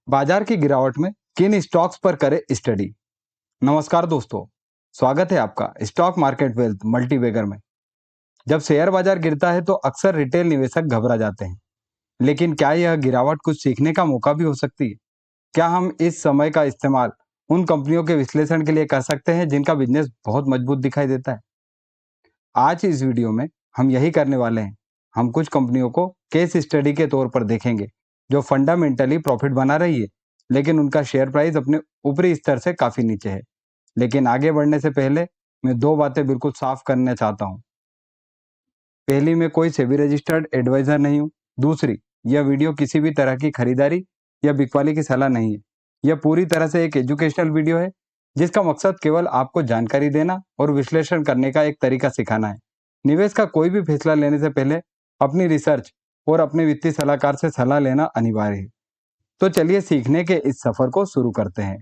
बाजार की गिरावट में किन स्टॉक्स पर करें स्टडी। नमस्कार दोस्तों, स्वागत है आपका स्टॉक मार्केट वेल्थ मल्टीबैगर में। जब शेयर बाजार गिरता है तो अक्सर रिटेल निवेशक घबरा जाते हैं, लेकिन क्या यह गिरावट कुछ सीखने का मौका भी हो सकती है? क्या हम इस समय का इस्तेमाल उन कंपनियों के विश्लेषण के लिए कर सकते हैं जिनका बिजनेस बहुत मजबूत दिखाई देता है? आज इस वीडियो में हम यही करने वाले हैं। हम कुछ कंपनियों को केस स्टडी के तौर पर देखेंगे जो फंडामेंटली प्रॉफिट बना रही है, लेकिन उनका शेयर प्राइस अपने ऊपरी स्तर से काफी नीचे है। लेकिन आगे बढ़ने से पहले मैं दो बातें बिल्कुल साफ करना चाहता हूँ। पहली, मैं कोई सेबी रजिस्टर्ड एडवाइजर नहीं हूँ। दूसरी, यह वीडियो किसी भी तरह की खरीदारी या बिकवाली की सलाह नहीं है। यह पूरी तरह से एक एजुकेशनल वीडियो है जिसका मकसद केवल आपको जानकारी देना और विश्लेषण करने का एक तरीका सिखाना है। निवेश का कोई भी फैसला लेने से पहले अपनी रिसर्च और अपने वित्तीय सलाहकार से सलाह लेना अनिवार्य है। तो चलिए सीखने के इस सफर को शुरू करते हैं।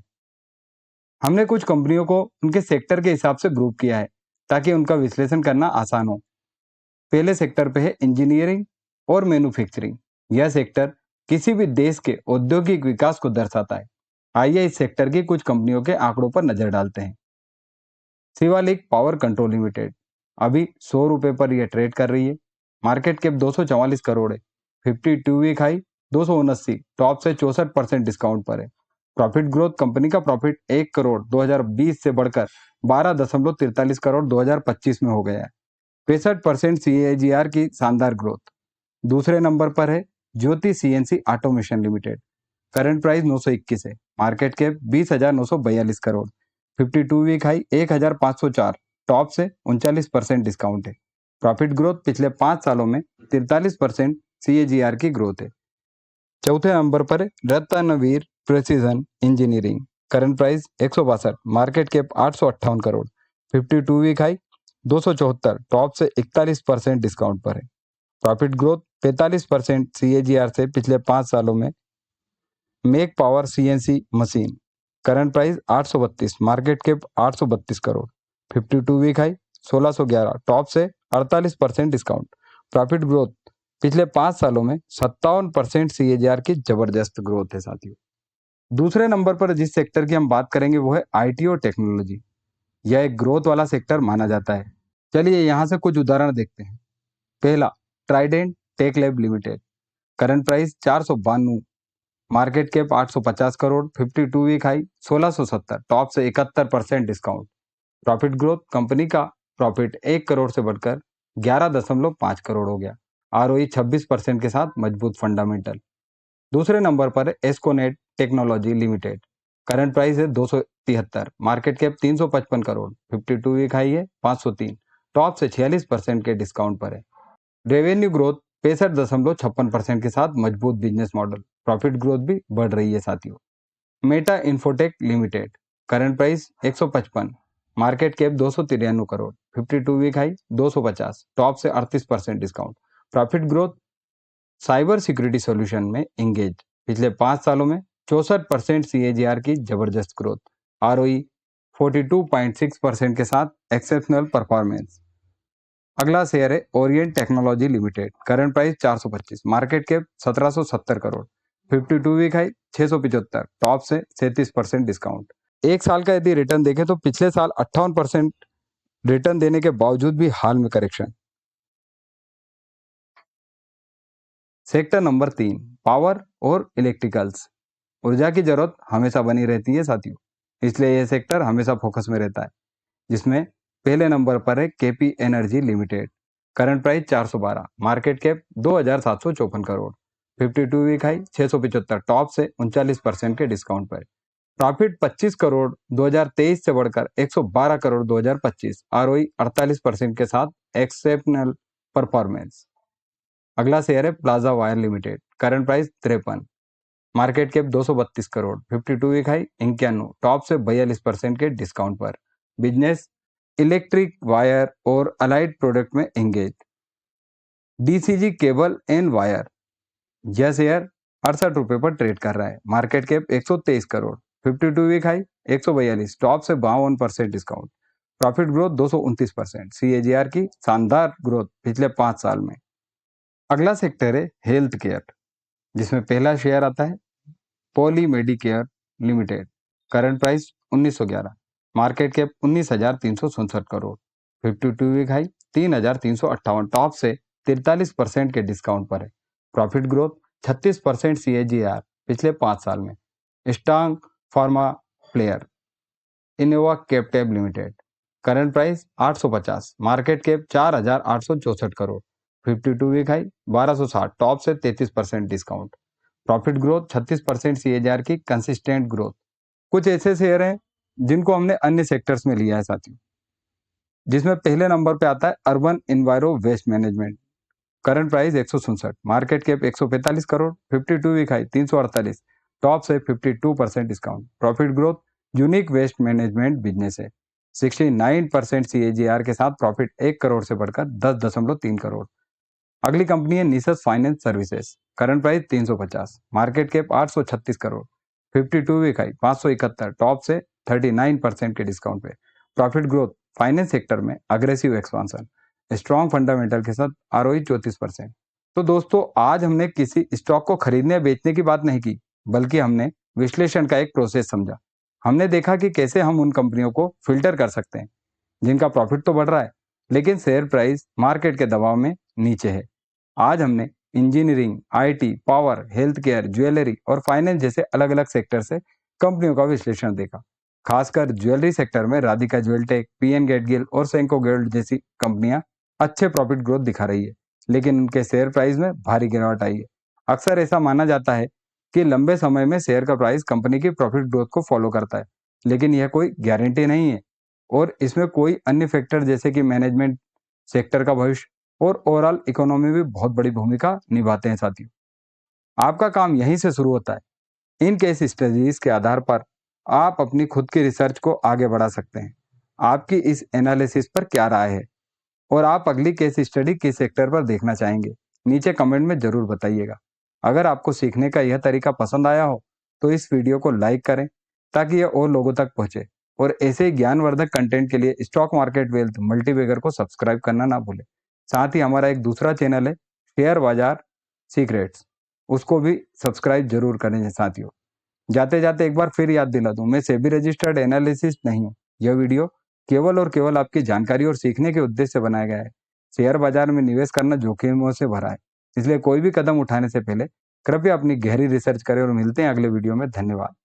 हमने कुछ कंपनियों को उनके सेक्टर के हिसाब से ग्रुप किया है ताकि उनका विश्लेषण करना आसान हो। पहले सेक्टर पे है इंजीनियरिंग और मैन्युफैक्चरिंग। यह सेक्टर किसी भी देश के औद्योगिक विकास को दर्शाता है। आइए इस सेक्टर की कुछ कंपनियों के आंकड़ों पर नजर डालते हैं। शिवालिक पावर कंट्रोल लिमिटेड अभी 100 रुपए पर यह ट्रेड कर रही है। मार्केट कैप 244 करोड़ है। 52 वीक हाई 279, टॉप से 64% डिस्काउंट पर है। प्रॉफिट ग्रोथ, कंपनी का प्रॉफिट 1 करोड़ 2020 से बढ़कर 12.43 करोड़ 2025 में हो गया है। 65% CAGR की शानदार ग्रोथ। दूसरे नंबर पर है Jyoti CNC automation limited. Current price 921 है। Market cap 20,942 crore. 52 week high 1,504, top से 39% डिस्काउंट है। प्रॉफिट ग्रोथ पिछले 5 सालों में 43% CAGR की ग्रोथ है। चौथे नंबर पर है Ratnaveer precision engineering. Current price 162, market cap 858 crore. 52 week high 274, top से 41% डिस्काउंट पर है। प्रॉफिट ग्रोथ 45% CAGR से पिछले 5 सालों में। Make power CNC machine. Current price 832, market cap 832 crore. 52 week high 1611, top से 48% डिस्काउंट। प्रॉफिट ग्रोथ पिछले 5 सालों में 57% CAGR की जबरदस्त ग्रोथ है साथियों। दूसरे नंबर पर जिस सेक्टर की हम बात करेंगे वो है IT और टेक्नोलॉजी। यह एक ग्रोथ वाला सेक्टर माना जाता है। चलिए यहाँ से कुछ उदाहरण देखते हैं। पहला, trident tech lab limited. Current price 492, market cap 850 crore. 52 week high 1670, top से 71% डिस्काउंट। प्रॉफिट ग्रोथ, कंपनी का प्रॉफिट 1 करोड़ से बढ़कर 11.5 करोड़ हो गया। ROE 26% के साथ मजबूत फंडामेंटल। दूसरे नंबर पर है Esconet technology limited. Current price है 273, market cap 355 crore. 52 week high है 503, टॉप से 46% के डिस्काउंट पर है। रेवेन्यू ग्रोथ 65.56% के साथ मजबूत बिजनेस मॉडल। प्रॉफिट ग्रोथ भी बढ़ रही है साथियों। Meta Infotech limited. Current price 155, market cap 293 crore. 52 week high 250, top से 38% discount. Profit growth, cyber security solution में एंगेज। पिछले 5 सालों में 64% CAGR की जबरदस्त ग्रोथ। ROE 42.6% के साथ एक्सेप्शनल परफॉर्मेंस। अगला शेयर है Orient technology limited. Current price 425, market cap 1770 crore. 52 week high 675, top से 37% डिस्काउंट। एक साल का यदि रिटर्न देखें तो पिछले साल 58% रिटर्न देने के बावजूद भी हाल में करेक्शन। सेक्टर नंबर 3, पावर और इलेक्ट्रिकल्स। ऊर्जा की जरूरत हमेशा बनी रहती है साथियों, इसलिए यह सेक्टर हमेशा फोकस में रहता है। जिसमें पहले नंबर पर है KP energy limited. Current price 412, market cap 2,754 crore. 52 week high 675, top से 39% के डिस्काउंट पर। प्रॉफिट 25 करोड़ 2023 से बढ़कर 112 करोड़ 2025। ROE 48% के साथ एक्सेप्शनल परफॉर्मेंस। अगला शेयर है plaza wire limited. Current price 53, market cap 232 crore. 52 week high 91, top से 42% के डिस्काउंट पर। बिजनेस इलेक्ट्रिक वायर और अलाइड प्रोडक्ट में engage. DCG cable and wire. यह शेयर 68 रुपए पर ट्रेड कर रहा है। Market cap 123 crore. 52 week high 142, top से 52% डिस्काउंट। Profit growth 229%। CAGR की शानदार ग्रोथ पिछले 5 साल में। अगला सेक्टर है हेल्थ केयर, जिसमें पहला शेयर आता है Poly Medicure limited, current price 1911, market cap 19,367 crore, 52 week high 3,358, top से 43% के डिस्काउंट पर है। प्रॉफिट ग्रोथ 36% CAGR पिछले 5 साल में। Strong pharma player Innova Captab limited, current price 850, market cap 4,864 crore, 52 week high 1260, top से 33% डिस्काउंट। प्रॉफिट ग्रोथ 36% CAGR की consistent growth. कुछ ऐसे शेयर हैं जिनको हमने अन्य सेक्टर्स में लिया है साथियों, जिसमें पहले नंबर पे आता है urban enviro waste management, current price 167, market cap 145 crore, 52 week high 348, top से 52% discount. Profit growth unique waste management business है, 69% CAGR के साथ प्रॉफिट 1 करोड़ से बढ़कर 10.3 करोड़। अगली कंपनी है निसस finance services, current price 350, market cap 836 crore, 52 week high 571, top से 39% के डिस्काउंट पे। प्रॉफिट ग्रोथ फाइनेंस सेक्टर में अग्रेसिव एक्सपांशन, स्ट्रॉन्ग फंडामेंटल के साथ ROE 34%। तो दोस्तों, आज हमने किसी स्टॉक को खरीदने या बेचने की बात नहीं की, बल्कि हमने विश्लेषण का एक प्रोसेस समझा। हमने देखा कि कैसे हम उन कंपनियों को फिल्टर कर सकते हैं जिनका प्रॉफिट तो बढ़ रहा है, लेकिन शेयर प्राइस मार्केट के दबाव में नीचे है। आज हमने engineering, IT, power, health care, jewellery और फाइनेंस जैसे अलग अलग सेक्टर से कंपनियों का विश्लेषण देखा। खासकर ज्वेलरी सेक्टर में राधिका ज्वेलटेक, PN गेटगिल और सेंको गोल्ड जैसी कंपनियां अच्छे प्रॉफिट ग्रोथ दिखा रही है, लेकिन उनके शेयर प्राइस में भारी गिरावट आई है। अक्सर ऐसा माना जाता है कि लंबे समय में शेयर का प्राइस कंपनी की प्रॉफिट ग्रोथ को फॉलो करता है, लेकिन यह कोई गारंटी नहीं है और इसमें कोई अन्य फैक्टर जैसे कि मैनेजमेंट, सेक्टर का भविष्य और ओवरऑल इकोनॉमी भी बहुत बड़ी भूमिका निभाते हैं साथियों। आपका काम यहीं से शुरू होता है। इन केस स्टडीज के आधार पर आप अपनी खुद की रिसर्च को आगे बढ़ा सकते हैं। आपकी इस एनालिसिस पर क्या राय है और आप अगली केस स्टडी किस सेक्टर पर देखना चाहेंगे, नीचे कमेंट में जरूर बताइएगा। अगर आपको सीखने का यह तरीका पसंद आया हो तो इस वीडियो को लाइक करें ताकि यह और लोगों तक पहुंचे, और ऐसे ही ज्ञानवर्धक कंटेंट के लिए स्टॉक मार्केट वेल्थ मल्टीबैगर को सब्सक्राइब करना ना भूलें। साथ ही हमारा एक दूसरा चैनल है शेयर बाजार सीक्रेट्स, उसको भी सब्सक्राइब जरूर करें साथियों। जाते जाते एक बार फिर याद दिला दूं, मैं सेबी रजिस्टर्ड एनालिसिस नहीं हूं। यह वीडियो केवल और केवल आपकी जानकारी और सीखने के उद्देश्य से बनाया गया है। शेयर बाजार में निवेश करना जोखिमों से भरा है, इसलिए कोई भी कदम उठाने से पहले कृपया अपनी गहरी रिसर्च करें और मिलते हैं अगले वीडियो में। धन्यवाद।